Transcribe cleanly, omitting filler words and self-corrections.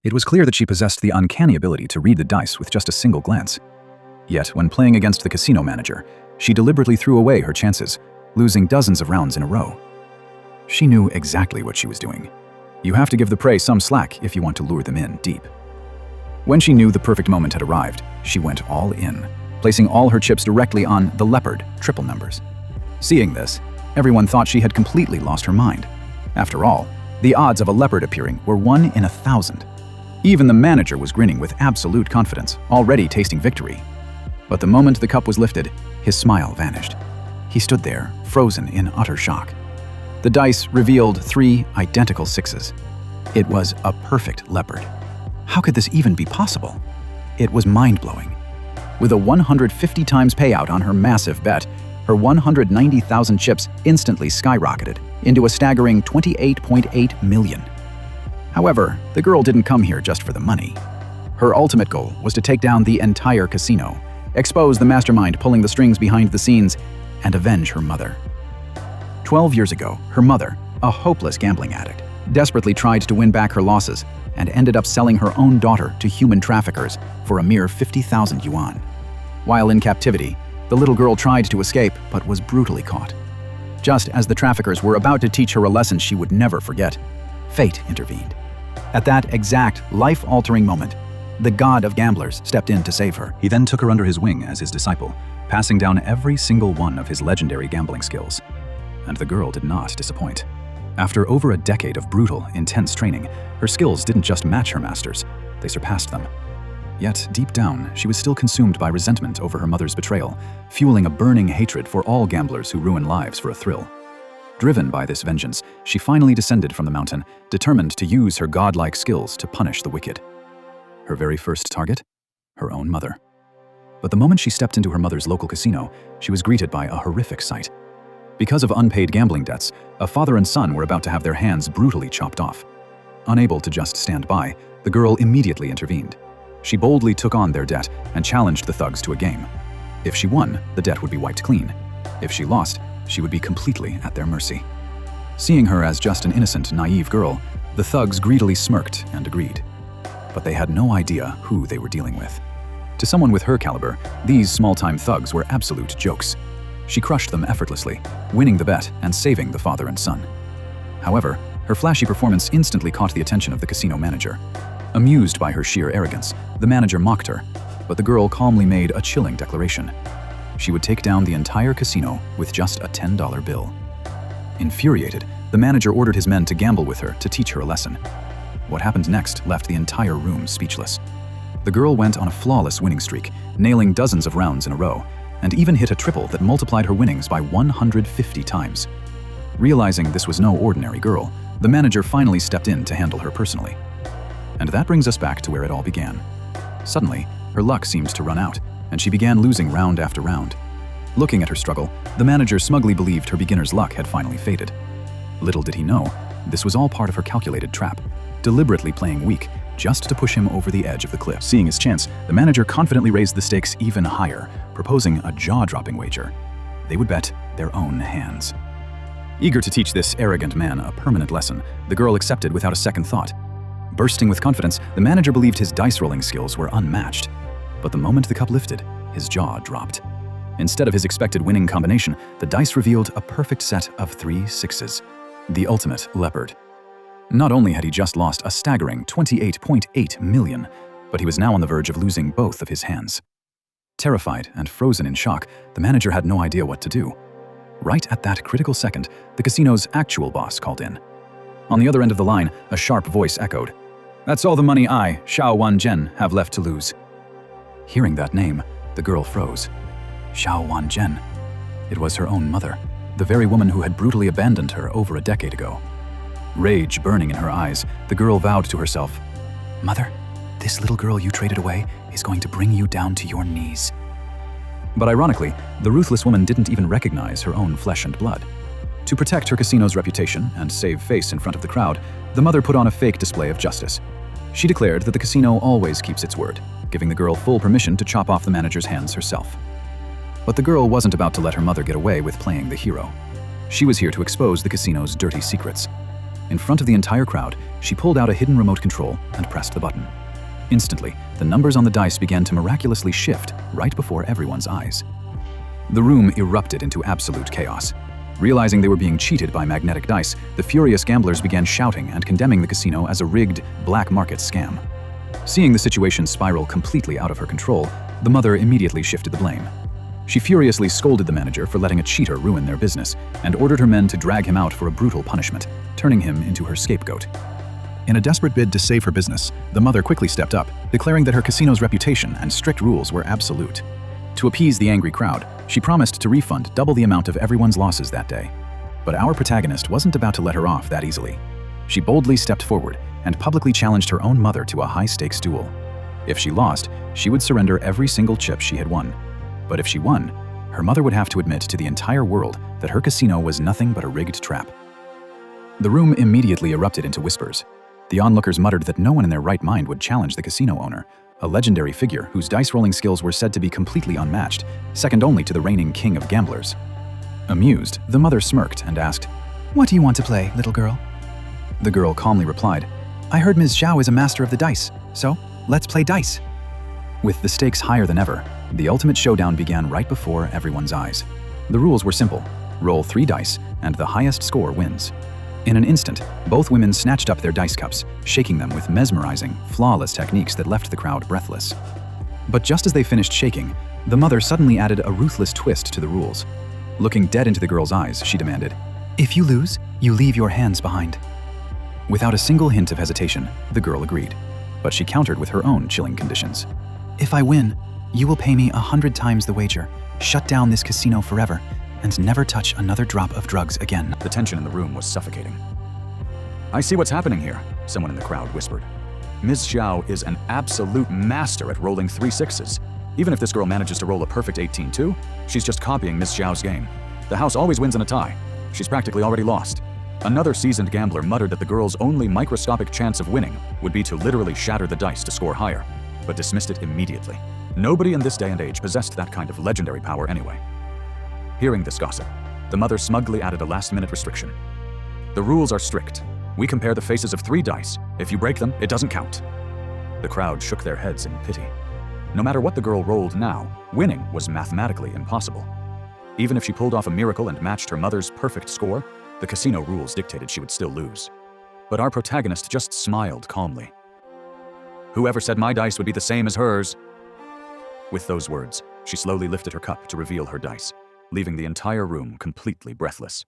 It was clear that she possessed the uncanny ability to read the dice with just a single glance. Yet, when playing against the casino manager, she deliberately threw away her chances, losing dozens of rounds in a row. She knew exactly what she was doing. You have to give the prey some slack if you want to lure them in deep. When she knew the perfect moment had arrived, she went all in, placing all her chips directly on the leopard triple numbers. Seeing this, everyone thought she had completely lost her mind. After all, the odds of a leopard appearing were 1 in 1,000. Even the manager was grinning with absolute confidence, already tasting victory. But the moment the cup was lifted, his smile vanished. He stood there, frozen in utter shock. The dice revealed 3 identical sixes. It was a perfect leopard. How could this even be possible? It was mind-blowing. With a 150 times payout on her massive bet, her 190,000 chips instantly skyrocketed into a staggering 28.8 million. However, the girl didn't come here just for the money. Her ultimate goal was to take down the entire casino, expose the mastermind pulling the strings behind the scenes, and avenge her mother. 12 years ago, her mother, a hopeless gambling addict, desperately tried to win back her losses and ended up selling her own daughter to human traffickers for a mere 50,000 yuan. While in captivity, the little girl tried to escape but was brutally caught. Just as the traffickers were about to teach her a lesson she would never forget, fate intervened. At that exact life-altering moment, the god of gamblers stepped in to save her. He then took her under his wing as his disciple, passing down every single one of his legendary gambling skills. And the girl did not disappoint. After over a decade of brutal, intense training, her skills didn't just match her master's, they surpassed them. Yet, deep down, she was still consumed by resentment over her mother's betrayal, fueling a burning hatred for all gamblers who ruin lives for a thrill. Driven by this vengeance, she finally descended from the mountain, determined to use her godlike skills to punish the wicked. Her very first target? Her own mother. But the moment she stepped into her mother's local casino, she was greeted by a horrific sight. Because of unpaid gambling debts, a father and son were about to have their hands brutally chopped off. Unable to just stand by, the girl immediately intervened. She boldly took on their debt and challenged the thugs to a game. If she won, the debt would be wiped clean. If she lost, she would be completely at their mercy. Seeing her as just an innocent, naive girl, the thugs greedily smirked and agreed. But they had no idea who they were dealing with. To someone with her caliber, these small-time thugs were absolute jokes. She crushed them effortlessly, winning the bet and saving the father and son. However, her flashy performance instantly caught the attention of the casino manager. Amused by her sheer arrogance, the manager mocked her, but the girl calmly made a chilling declaration. She would take down the entire casino with just a $10 bill. Infuriated, the manager ordered his men to gamble with her to teach her a lesson. What happened next left the entire room speechless. The girl went on a flawless winning streak, nailing dozens of rounds in a row, and even hit a triple that multiplied her winnings by 150 times. Realizing this was no ordinary girl, the manager finally stepped in to handle her personally. And that brings us back to where it all began. Suddenly, her luck seemed to run out, and she began losing round after round. Looking at her struggle, the manager smugly believed her beginner's luck had finally faded. Little did he know, this was all part of her calculated trap, deliberately playing weak just to push him over the edge of the cliff. Seeing his chance, the manager confidently raised the stakes even higher, proposing a jaw-dropping wager. They would bet their own hands. Eager to teach this arrogant man a permanent lesson, the girl accepted without a second thought. Bursting with confidence, the manager believed his dice-rolling skills were unmatched. But the moment the cup lifted, his jaw dropped. Instead of his expected winning combination, the dice revealed a perfect set of 3 sixes. The ultimate leopard. Not only had he just lost a staggering 28.8 million, but he was now on the verge of losing both of his hands. Terrified and frozen in shock, the manager had no idea what to do. Right at that critical second, the casino's actual boss called in. On the other end of the line, a sharp voice echoed, "That's all the money I, Xiao Wanzhen, have left to lose." Hearing that name, the girl froze. Xiao Wanzhen. It was her own mother, the very woman who had brutally abandoned her over a decade ago. Rage burning in her eyes, the girl vowed to herself, "Mother, this little girl you traded away is going to bring you down to your knees." But ironically, the ruthless woman didn't even recognize her own flesh and blood. To protect her casino's reputation and save face in front of the crowd, the mother put on a fake display of justice. She declared that the casino always keeps its word, giving the girl full permission to chop off the manager's hands herself. But the girl wasn't about to let her mother get away with playing the hero. She was here to expose the casino's dirty secrets. In front of the entire crowd, she pulled out a hidden remote control and pressed the button. Instantly, the numbers on the dice began to miraculously shift right before everyone's eyes. The room erupted into absolute chaos. Realizing they were being cheated by magnetic dice, the furious gamblers began shouting and condemning the casino as a rigged, black market scam. Seeing the situation spiral completely out of her control, the mother immediately shifted the blame. She furiously scolded the manager for letting a cheater ruin their business and ordered her men to drag him out for a brutal punishment, turning him into her scapegoat. In a desperate bid to save her business, the mother quickly stepped up, declaring that her casino's reputation and strict rules were absolute. To appease the angry crowd, she promised to refund double the amount of everyone's losses that day. But our protagonist wasn't about to let her off that easily. She boldly stepped forward and publicly challenged her own mother to a high-stakes duel. If she lost, she would surrender every single chip she had won. But if she won, her mother would have to admit to the entire world that her casino was nothing but a rigged trap. The room immediately erupted into whispers. The onlookers muttered that no one in their right mind would challenge the casino owner, a legendary figure whose dice-rolling skills were said to be completely unmatched, second only to the reigning king of gamblers. Amused, the mother smirked and asked, "What do you want to play, little girl?" The girl calmly replied, "I heard Ms. Zhao is a master of the dice, so let's play dice." With the stakes higher than ever, the ultimate showdown began right before everyone's eyes. The rules were simple: roll 3 dice, and the highest score wins. In an instant, both women snatched up their dice cups, shaking them with mesmerizing, flawless techniques that left the crowd breathless. But just as they finished shaking, the mother suddenly added a ruthless twist to the rules. Looking dead into the girl's eyes, she demanded, "If you lose, you leave your hands behind." Without a single hint of hesitation, the girl agreed. But she countered with her own chilling conditions. "If I win, you will pay me 100 times the wager, shut down this casino forever, and never touch another drop of drugs again." The tension in the room was suffocating. "I see what's happening here," someone in the crowd whispered. "Ms. Zhao is an absolute master at rolling 3 sixes. Even if this girl manages to roll a perfect 18 too, she's just copying Ms. Zhao's game. The house always wins in a tie. She's practically already lost." Another seasoned gambler muttered that the girl's only microscopic chance of winning would be to literally shatter the dice to score higher, but dismissed it immediately. Nobody in this day and age possessed that kind of legendary power anyway. Hearing this gossip, the mother smugly added a last-minute restriction. "The rules are strict. We compare the faces of 3 dice. If you break them, it doesn't count." The crowd shook their heads in pity. No matter what the girl rolled now, winning was mathematically impossible. Even if she pulled off a miracle and matched her mother's perfect score, the casino rules dictated she would still lose. But our protagonist just smiled calmly. "Whoever said my dice would be the same as hers?" With those words, she slowly lifted her cup to reveal her dice, leaving the entire room completely breathless.